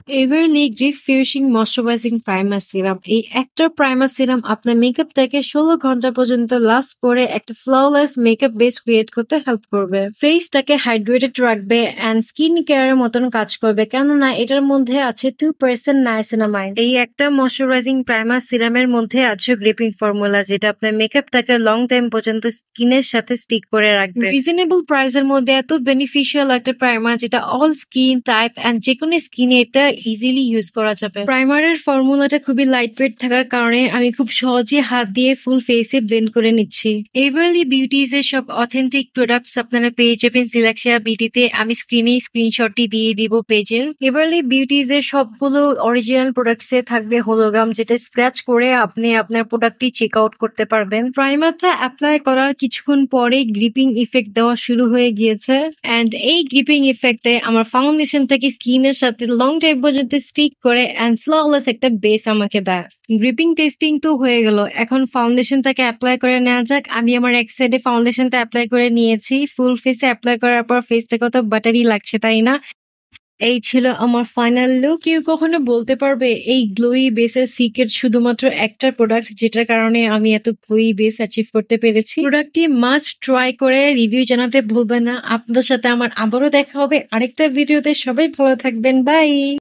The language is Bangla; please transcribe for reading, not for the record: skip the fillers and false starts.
এভারলি গ্রিপ ফিউশিং ময়শ্চারাইজিং প্রাইমার সিরাম, এই একটা প্রাইমার সিরাম আপনার মেকআপটাকে 16 ঘন্টা পর্যন্ত লাস্ট করে একটা ফ্ললেস মেকআপ বেস ক্রিয়েট করতে হেল্প করবে। ফেসটাকে হাইড্রেটেড রাখবে অ্যান্ড স্কিন কেয়ারের মতন কাজ করবে, কেননা এটার মধ্যে আছে 2% নায়াসিনামাইড। এই একটা ময়শ্চারাইজিং প্রাইমার সিরামের মধ্যে আছে গ্রিপিং ফর্মুলা, যেটা আপনার মেকআপটাকে লং টাইম পর্যন্ত স্কিনের সাথে স্টিক করে রাখবে। রিজনেবল প্রাইসের মধ্যে এত বেনিফিশিয়াল একটা প্রাইমার, যেটা অল স্কিন টাইপ অ্যান্ড যে কোনো স্কিনে এটা ইজিলি ইউজ করা যাবে। প্রাইমারের ফর্মুলাটা খুবই লাইট ওয়েট থাকার কারণে আমি খুব সহজে হাত দিয়ে ফুল ফেসে ব্লেন্ড করে নিচ্ছি। এভারলি বিউটিজ এর সব অথেন্টিক প্রোডাক্টস আপনারা পেয়ে যাবেন সিলেকশিয়া বিউটিতে। আমি স্ক্রিনে স্ক্রিনশটটি দিয়ে দিব পেজের। এভারলি বিউটিজ এর সবগুলো অরিজিনাল প্রোডাক্টস এ থাকবে হোলোগ্রাম, যেটা স্ক্র্যাচ করে আপনি আপনার প্রোডাক্টটি চেক আউট করতে পারবেন। প্রাইমারটা অ্যাপ্লাই করার কিছুক্ষণ পরে গ্রিপিং ইফেক্ট দেওয়া শুরু হয়ে গিয়েছে অ্যান্ড এই গ্রিপিং ইফেক্টে আমার ফাউন্ডেশন থেকে স্কিনের সাথে লং টাইম পর্যন্ত স্টিক করে অ্যান্ড ফ্ললেস একটা বেস আমাকে দেয়। গ্রিপিং টেস্টিং তো হয়ে গেল, এখন ফাউন্ডেশনটাকে অ্যাপ্লাই করে নেওয়া যাক। আমি আমার এক সাইডে ফাউন্ডেশনটা অ্যাপ্লাই করে নিয়েছি। ফুল ফেসে অ্যাপ্লাই করার পর ফেসটা কত বাটারি লাগছে, তাই না? এই ছিল আমার ফাইনাল লুক। কেউ কখনো বলতে পারবে এই গ্লোই বেসের সিক্রেট শুধুমাত্র একটা প্রোডাক্ট, যেটার কারণে আমি এত গ্লোই বেস অ্যাচিভ করতে পেরেছি? প্রোডাক্টটি মাস্ট ট্রাই করে রিভিউ জানাতে ভুলবেন না। আপনাদের সাথে আমার আবারও দেখা হবে আরেকটা ভিডিওতে। সবাই ভালো থাকবেন, বাই।